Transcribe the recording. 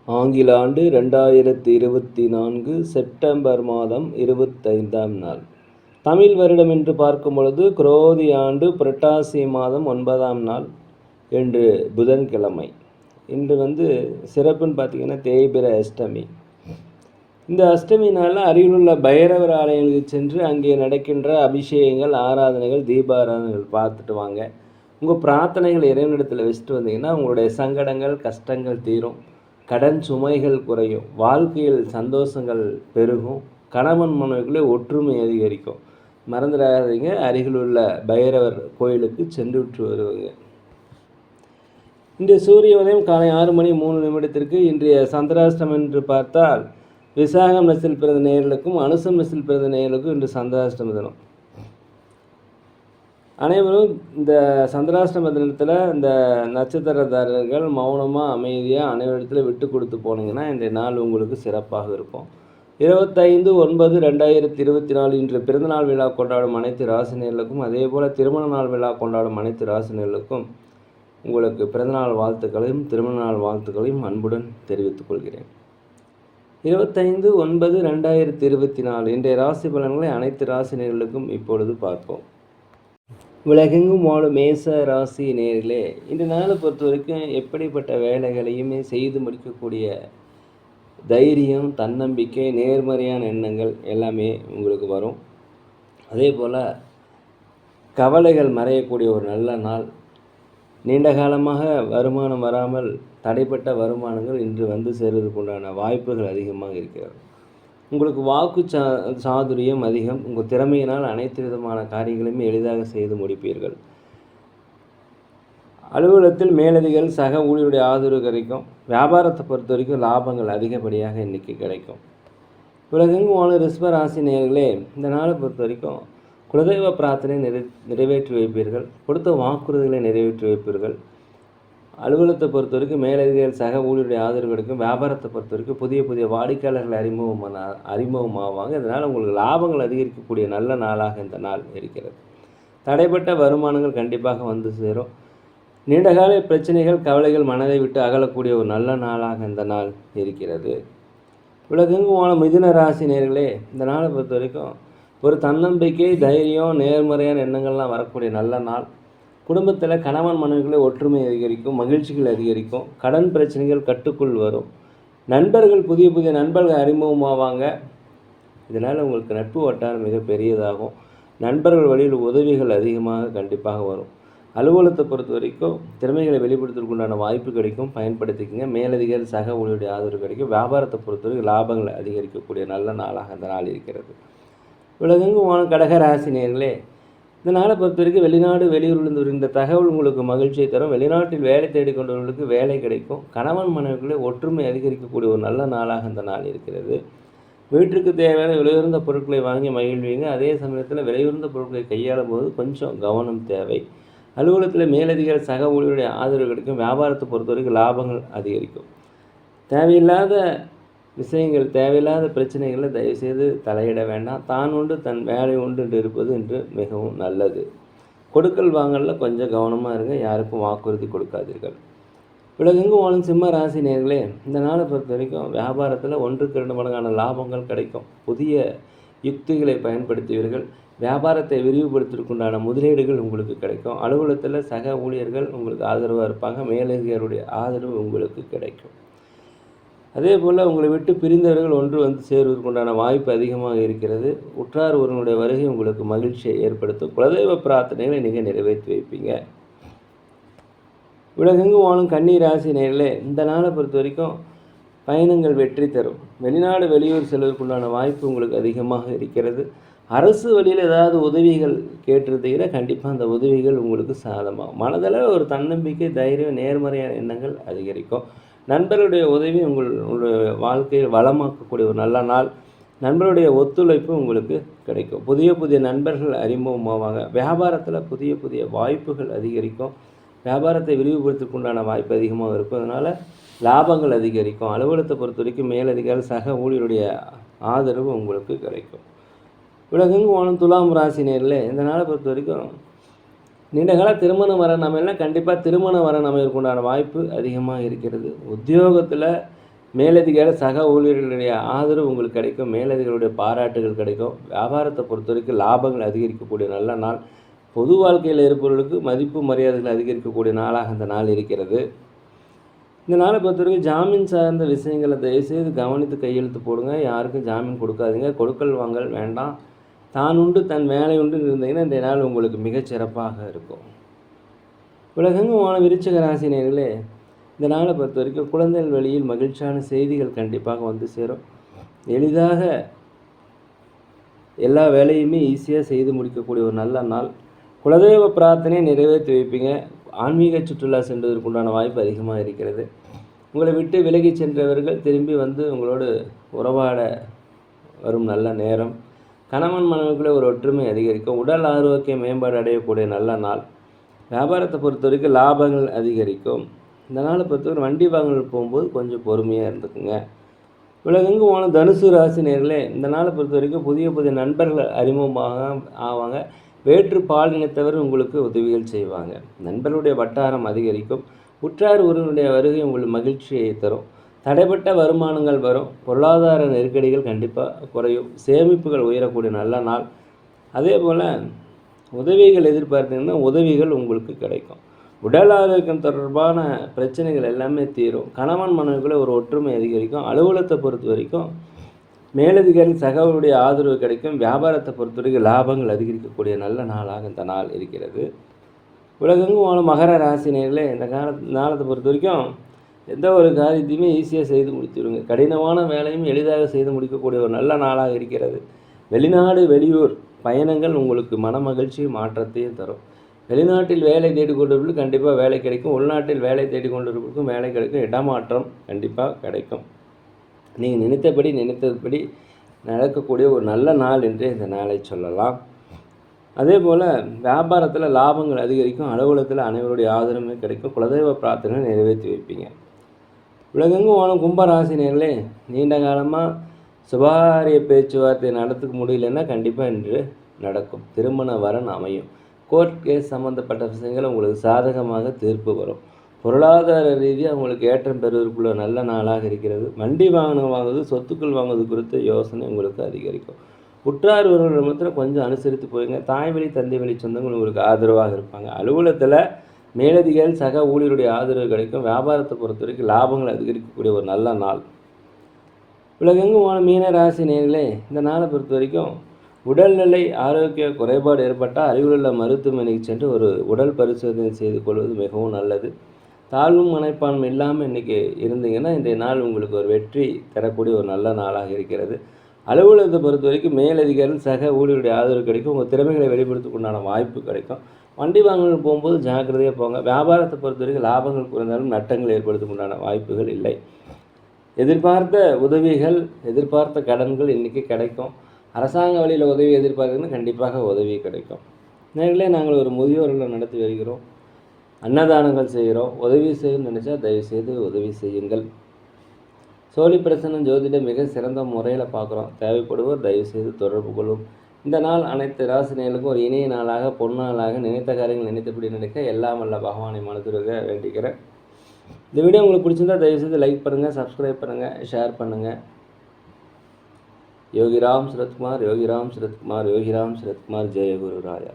ஆங்கில ஆண்டு 2024 செப்டம்பர் மாதம் 25ஆம் நாள். தமிழ் வருடம் என்று பார்க்கும் பொழுது குரோதி ஆண்டு புரட்டாசி மாதம் 9ஆம் நாள் என்று புதன்கிழமை. இன்று சிறப்புன்னு பார்த்தீங்கன்னா தேய்பிறை அஷ்டமி. இந்த அஷ்டமி நாளில் அருகிலுள்ள பைரவர் ஆலயங்களுக்கு சென்று அங்கே நடக்கின்ற அபிஷேகங்கள், ஆராதனைகள், தீபாராதனைகள் பார்த்துட்டு வாங்க. உங்கள் பிரார்த்தனைகள் இறைவனிடத்தில் வச்சுட்டு வந்தீங்கன்னா உங்களுடைய சங்கடங்கள், கஷ்டங்கள் தீரும், கடன் சுமைகள் குறையும், வாழ்க்கையில் சந்தோஷங்கள் பெருகும், கணவன் மனைவிக்குள்ளே ஒற்றுமை அதிகரிக்கும். மறந்துடாதீங்க, அருகில் உள்ள பைரவர் கோயிலுக்கு சென்று விட்டு வருவாங்க. இன்றைய சூரிய உதயம் காலை 6:03 இன்றைய சந்திராஷ்டமம் என்று பார்த்தால் விசாகம் நட்சத்திரத்தில் பிறந்த நேயர்களுக்கும் அனுசம் நட்சத்திரத்தில் பிறந்த நேயர்களுக்கும் இன்று சந்திராஷ்டம தினம். அனைவரும் இந்த சந்திராஷ்டம தினத்தில் இந்த நட்சத்திரதாரர்கள் மௌனமாக அமைதியாக அனைவரிடத்தில் விட்டு கொடுத்து போனீங்கன்னா இன்றைய நாள் உங்களுக்கு சிறப்பாக இருக்கும். 25/9/2024 இன்று பிறந்தநாள் விழா கொண்டாடும் அனைத்து ராசினியர்களுக்கும், அதே போல் திருமண நாள் விழா கொண்டாடும் அனைத்து ராசினியர்களுக்கும் உங்களுக்கு பிறந்தநாள் வாழ்த்துக்களையும் திருமண நாள் வாழ்த்துக்களையும் அன்புடன் தெரிவித்துக் கொள்கிறேன். 25/9/2024 இன்றைய ராசி பலன்களை அனைத்து ராசினியர்களுக்கும் இப்பொழுது பார்ப்போம். உலகெங்கும் வாழும் மேச ராசி நேயர்களே, இந்த நாளை பொறுத்த வரைக்கும் எப்படிப்பட்ட வேலைகளையுமே செய்து முடிக்கக்கூடிய தைரியம், தன்னம்பிக்கை, நேர்மறையான எண்ணங்கள் எல்லாமே உங்களுக்கு வரும். அதே போல் கவலைகள் மறையக்கூடிய ஒரு நல்ல நாள். நீண்ட காலமாக வருமானம் வராமல் தடைப்பட்ட வருமானங்கள் இன்று வந்து சேருவதற்கு உண்டான வாய்ப்புகள் அதிகமாக இருக்கிறது. உங்களுக்கு வாக்கு சாதுரியம் அதிகம். உங்கள் திறமையினால் அனைத்து விதமான காரியங்களையுமே எளிதாக செய்து முடிப்பீர்கள். அலுவலகத்தில் மேலதிகாரிகள் சக ஊழியருடைய ஆதரவு கிடைக்கும். வியாபாரத்தை பொறுத்த வரைக்கும் லாபங்கள் அதிகப்படியாக இன்றைக்கி கிடைக்கும். உலகெங்கும் வாழும் ரிஷப ராசி நேயர்களே, இந்த நாளை பொறுத்த வரைக்கும் குலதெய்வ பிரார்த்தனை நிறைவேற்றி வைப்பீர்கள். கொடுத்த வாக்குறுதிகளை நிறைவேற்றி வைப்பீர்கள். அலுவலகத்தை பொறுத்த வரைக்கும் மேலதிகாரிகள் சக ஊழியருடைய ஆதரவு கிடைக்கும். வியாபாரத்தை பொறுத்த வரைக்கும் புதிய புதிய வாடிக்கையாளர்கள் அறிமுகமாவாங்க. இதனால் உங்களுக்கு லாபங்கள் அதிகரிக்கக்கூடிய நல்ல நாளாக இந்த நாள் இருக்கிறது. தடைப்பட்ட வருமானங்கள் கண்டிப்பாக வந்து சேரும். நீண்டகால பிரச்சனைகள், கவலைகள் மனதை விட்டு அகலக்கூடிய ஒரு நல்ல நாளாக இந்த நாள் இருக்கிறது. உலகெங்கும் வாழும் மிதுன ராசி நேயர்களே, இந்த நாளை பொறுத்த வரைக்கும் ஒரு தன்னம்பிக்கை, தைரியம், நேர்மறையான எண்ணங்கள்லாம் வரக்கூடிய நல்ல நாள். குடும்பத்தில் கணவன் மனைவிகளை ஒற்றுமை அதிகரிக்கும், மகிழ்ச்சிகள் அதிகரிக்கும், கடன் பிரச்சனைகள் கட்டுக்குள் வரும், நண்பர்கள் புதிய புதிய நண்பர்கள் அறிமுகமாவாங்க. இதனால் உங்களுக்கு நட்பு வட்டாரம் மிக பெரியதாகும். நண்பர்கள் வழியில் உதவிகள் அதிகமாக கண்டிப்பாக வரும். அலுவலகத்தை பொறுத்த வரைக்கும் திறமைகளை வெளிப்படுத்துவதற்குண்டான வாய்ப்பு கிடைக்கும், பயன்படுத்திக்கங்க. மேலதிகாரி சக ஊழியருடைய ஆதரவு கிடைக்கும். வியாபாரத்தை பொறுத்தவரைக்கும் லாபங்களை அதிகரிக்கக்கூடிய நல்ல நாளாக இந்த நாள் இருக்கிறது. உலகெங்கும் வாழும் கடக ராசி நேயர்களே, இந்த நாளை பொறுத்த வரைக்கும் வெளிநாடு வெளியூரிலிருந்து இந்த தகவல் உங்களுக்கு மகிழ்ச்சியை தரும். வெளிநாட்டில் வேலை தேடிக்கொண்டவர்களுக்கு வேலை கிடைக்கும். கணவன் மனைவிகளை ஒற்றுமை அதிகரிக்கக்கூடிய ஒரு நல்ல நாளாக இந்த நாள் இருக்கிறது. வீட்டுக்கு தேவையான விலையுயர்ந்த பொருட்களை வாங்கி மகிழ்வீங்க. அதே சமயத்தில் விலையுயர்ந்த பொருட்களை கையாளும் போது கொஞ்சம் கவனம் தேவை. அலுவலகத்தில் மேலதிகாரி சக ஊழியருடைய ஆதரவு கிடைக்கும். வியாபாரத்தை பொறுத்த வரைக்கும் லாபங்கள் அதிகரிக்கும். தேவையில்லாத விஷயங்கள், தேவையில்லாத பிரச்சனைகளில் தயவுசெய்து தலையிட வேண்டாம். தான் உண்டு தன் வேலை உண்டு என்று இருப்பது என்று மிகவும் நல்லது. கொடுக்கல் வாங்கலில் கொஞ்சம் கவனமாக இருங்க. யாருக்கும் வாக்குறுதி கொடுக்காதீர்கள். உலகெங்கும் வாழும் சிம்ம ராசி நேயர்களே, இந்த நாளை பொறுத்த வரைக்கும் வியாபாரத்தில் 1க்கு 2 மடங்கான லாபங்கள் கிடைக்கும். புதிய யுக்திகளை பயன்படுத்துவீர்கள். வியாபாரத்தை விரிவுபடுத்துவதற்குண்டான முதலீடுகள் உங்களுக்கு கிடைக்கும். அலுவலகத்தில் சக ஊழியர்கள் உங்களுக்கு ஆதரவாக இருப்பாங்க. மேலதிகாரியுடைய ஆதரவு உங்களுக்கு கிடைக்கும். அதே போல் உங்களை விட்டு பிரிந்தவர்கள் ஒன்று வந்து சேருவதற்குண்டான வாய்ப்பு அதிகமாக இருக்கிறது. உற்றார் ஒருவனுடைய வருகை உங்களுக்கு மகிழ்ச்சியை ஏற்படுத்தும். குலதெய்வ பிரார்த்தனைகளை நீங்கள் நிறைவேற்றி வைப்பீங்க. உலகெங்கும் வாழும் கன்னி ராசி நேயர்களே, இந்த நாளை பொறுத்த வரைக்கும் பயணங்கள் வெற்றி தரும். வெளிநாடு வெளியூர் செல்வதற்குண்டான வாய்ப்பு உங்களுக்கு அதிகமாக இருக்கிறது. அரசு வழியில் ஏதாவது உதவிகள் கேட்டிருந்தீங்கன்னா கண்டிப்பாக அந்த உதவிகள் உங்களுக்கு சாதமாகும். மனதளவில் ஒரு தன்னம்பிக்கை, தைரியம், நேர்மறையான எண்ணங்கள் அதிகரிக்கும். நண்பர்களுடைய உதவி உங்களுடைய வாழ்க்கையில் வளமாக்கக்கூடிய ஒரு நல்ல நாள். நண்பருடைய ஒத்துழைப்பு உங்களுக்கு கிடைக்கும். புதிய புதிய நண்பர்கள் அறிமுகமாவாங்க. வியாபாரத்தில் புதிய புதிய வாய்ப்புகள் அதிகரிக்கும். வியாபாரத்தை விரிவுபடுத்திக்கொண்டான வாய்ப்பு அதிகமாக இருக்கும். அதனால் லாபங்கள் அதிகரிக்கும். அலுவலகத்தை பொறுத்த வரைக்கும் மேலதிகாரி சக ஊழியருடைய ஆதரவு உங்களுக்கு கிடைக்கும். உலகெங்கும் வாழும் துலாம் ராசி நேயர்களே, இந்த நாளை பொறுத்த வரைக்கும் நீண்டகால திருமண வரன் அமையலாம். கண்டிப்பாக திருமண வரன் அமையற்குண்டான வாய்ப்பு அதிகமாக இருக்கிறது. உத்தியோகத்தில் மேலதிகார சக ஊழியர்களுடைய ஆதரவு உங்களுக்கு கிடைக்கும். மேலதிகாரிகளுடைய பாராட்டுகள் கிடைக்கும். வியாபாரத்தை பொறுத்த வரைக்கும் லாபங்கள் அதிகரிக்கக்கூடிய நல்ல நாள். பொது வாழ்க்கையில் இருப்பவர்களுக்கு மதிப்பு மரியாதைகள் அதிகரிக்கக்கூடிய நாளாக இந்த நாள் இருக்கிறது. இந்த நாளை பொறுத்த வரைக்கும் ஜாமீன் சார்ந்த விஷயங்களை தயவுசெய்து கவனித்து கையெழுத்து போடுங்க. யாருக்கும் ஜாமீன் கொடுக்காதீங்க. கொடுக்கல் வாங்கல் வேண்டாம். தான் உண்டு தன் வேலை உண்டு இருந்தீங்கன்னா இந்த நாள் உங்களுக்கு மிகச்சிறப்பாக இருக்கும். உலகெங்குமான விருச்சிக ராசி நேயர்களே, இந்த நாளை பொறுத்த வரைக்கும் குழந்தைகள் வழியில் மகிழ்ச்சியான செய்திகள் கண்டிப்பாக வந்து சேரும். எளிதாக எல்லா வேலையுமே ஈஸியாக செய்து முடிக்கக்கூடிய ஒரு நல்ல நாள். குலதெய்வ பிரார்த்தனையை நிறைவேற்றி வைப்பீங்க. ஆன்மீக சுற்றுலா சென்றதற்குண்டான வாய்ப்பு அதிகமாக இருக்கிறது. உங்களை விட்டு விலகி சென்றவர்கள் திரும்பி வந்து உங்களோடு உறவாட வரும் நல்ல நேரம். கணவன் மனைவிக்குள்ளே ஒரு ஒற்றுமை அதிகரிக்கும். உடல் ஆரோக்கிய மேம்பாடு அடையக்கூடிய நல்ல நாள். வியாபாரத்தை பொறுத்த வரைக்கும் லாபங்கள் அதிகரிக்கும். இந்த நாளை பொறுத்தவரை வண்டி வாங்கல் போகும்போது கொஞ்சம் பொறுமையாக இருந்துக்குங்க. உலகெங்கு போன தனுசு ராசி நேர்களே, இந்த நாளை பொறுத்த வரைக்கும் புதிய புதிய நண்பர்கள் அறிமுகமாக ஆவாங்க. வேற்று பாலினத்தவர் உங்களுக்கு உதவிகள் செய்வாங்க. நண்பர்களுடைய வட்டாரம் அதிகரிக்கும். உற்றார் உறவினுடைய வருகை உங்களுக்கு மகிழ்ச்சியை தரும். தடைப்பட்ட வருமானங்கள் வரும். பொருளாதார நெருக்கடிகள் கண்டிப்பாக குறையும். சேமிப்புகள் உயரக்கூடிய நல்ல நாள். அதே போல் உதவிகள் எதிர்பார்த்தீங்கன்னா உதவிகள் உங்களுக்கு கிடைக்கும். உடல் ஆரோக்கியம் தொடர்பான பிரச்சனைகள் எல்லாமே தீரும். கணவன் மனைவிக்குள்ளே ஒரு ஒற்றுமை அதிகரிக்கும். அலுவலகத்தை பொறுத்த வரைக்கும் மேலதிகாரி சகோடைய ஆதரவு கிடைக்கும். வியாபாரத்தை பொறுத்த வரைக்கும் லாபங்கள் அதிகரிக்கக்கூடிய நல்ல நாளாக இந்த நாள் இருக்கிறது. உலகெங்கும் வாழும் மகர ராசினியர்களே, இந்த நாளத்தை பொறுத்த வரைக்கும் எந்த ஒரு காரியத்தையுமே ஈஸியாக செய்து முடித்துவிடுங்க. கடினமான வேலையும் எளிதாக செய்து முடிக்கக்கூடிய ஒரு நல்ல நாளாக இருக்கிறது. வெளிநாடு வெளியூர் பயணங்கள் உங்களுக்கு மன மகிழ்ச்சியும் மாற்றத்தையும் தரும். வெளிநாட்டில் வேலை தேடிக்கொண்டிருப்பவர்களுக்கு கண்டிப்பாக வேலை கிடைக்கும். உள்நாட்டில் வேலை தேடிக்கொண்டிருப்பவர்களுக்கும் வேலை கிடைக்கும். இடமாற்றம் கண்டிப்பாக கிடைக்கும். நீங்கள் நினைத்தபடி நடக்கக்கூடிய ஒரு நல்ல நாள் என்றே இந்த நாளை சொல்லலாம். அதே போல் வியாபாரத்தில் லாபங்கள் அதிகரிக்கும். அலுவலகத்தில் அனைவருடைய ஆதரவுமே கிடைக்கும். குலதெய்வ பிரார்த்தனை நிறைவேற்றி வைப்பீங்க. உலகெங்கும் வாழும் கும்பராசினியர்களே, நீண்ட காலமாக சுபகாரிய பேச்சுவார்த்தை நடத்துக்க முடியலன்னா கண்டிப்பாக இன்று நடக்கும். திருமண வரன் அமையும். கோர்ட் கேஸ் சம்மந்தப்பட்ட விஷயங்கள் உங்களுக்கு சாதகமாக தீர்ப்பு வரும். பொருளாதார ரீதியாக உங்களுக்கு ஏற்றம் பெறுவதற்குள்ள நல்ல நாளாக இருக்கிறது. வண்டி வாகனம் வாங்குவது, சொத்துக்கள் வாங்குவது குறித்த யோசனை உங்களுக்கு அதிகரிக்கும். உற்றார் உறவினர் மாத்திரம் கொஞ்சம் அனுசரித்து போயுங்க. தாய் வழி தந்தை வழி சொந்தங்கள் உங்களுக்கு ஆதரவாக இருப்பாங்க. அலுவலகத்தில் மேலதிகாரி சக ஊழியருடைய ஆதரவு கிடைக்கும். வியாபாரத்தை பொறுத்த வரைக்கும் லாபங்கள் அதிகரிக்கக்கூடிய ஒரு நல்ல நாள். உலகெங்குமான மீன ராசி நேயர்களே, இந்த நாளை பொறுத்த வரைக்கும் உடல்நிலை ஆரோக்கிய குறைபாடு ஏற்பட்டால் அருகிலுள்ள மருத்துவமனைக்கு சென்று ஒரு உடல் பரிசோதனை செய்து கொள்வது மிகவும் நல்லது. தாழ்வும் மனப்பான்மை இல்லாமல் இன்றைக்கி இருந்தீங்கன்னா இன்றைய நாள் உங்களுக்கு ஒரு வெற்றி தரக்கூடிய ஒரு நல்ல நாளாக இருக்கிறது. அலுவலகத்தை பொறுத்த வரைக்கும் மேலதிகாரிகள் சக ஊழியருடைய ஆதரவு கிடைக்கும். உங்கள் திறமைகளை வெளிப்படுத்துக்குண்டான வாய்ப்பு கிடைக்கும். வண்டி வாங்கல் போகும்போது ஜாக்கிரதையாக போங்க. வியாபாரத்தை பொறுத்த வரைக்கும் லாபங்கள் குறைந்தாலும் நட்டங்கள் ஏற்படுத்துக்குண்டான வாய்ப்புகள் இல்லை. எதிர்பார்த்த உதவிகள், எதிர்பார்த்த கடன்கள் இன்றைக்கி கிடைக்கும். அரசாங்க வழியில் உதவி எதிர்பார்க்குறதுன்னு கண்டிப்பாக உதவி கிடைக்கும். நேர்களே, நாங்கள் ஒரு முதியோர்களை நடத்தி வருகிறோம். அன்னதானங்கள் செய்கிறோம். உதவி செய்யணும்னு நினச்சா தயவுசெய்து உதவி செய்யுங்கள். சோழி பிரசன்னம் ஜோதிடம் மிக சிறந்த முறையில் பார்க்குறோம். தேவைப்படுவோர் தயவுசெய்து தொடர்பு கொள்ளும். இந்த நாள் அனைத்து ராசினியர்களுக்கும் ஒரு இணைய நாளாக, பொன்னாளாக, நினைத்த காரியங்கள் நினைத்தபடி நடக்க எல்லாம் வல்ல பகவானை மனதுருக வேண்டிக்கிறேன். இந்த வீடியோ உங்களுக்கு பிடிச்சிருந்தா தயவுசெய்து லைக் பண்ணுங்கள், சப்ஸ்கிரைப் பண்ணுங்கள், ஷேர் பண்ணுங்கள். யோகிராம் சரத்குமார், யோகிராம் சரத்குமார், யோகிராம் சரத்குமார். ஜெய குரு ராயா.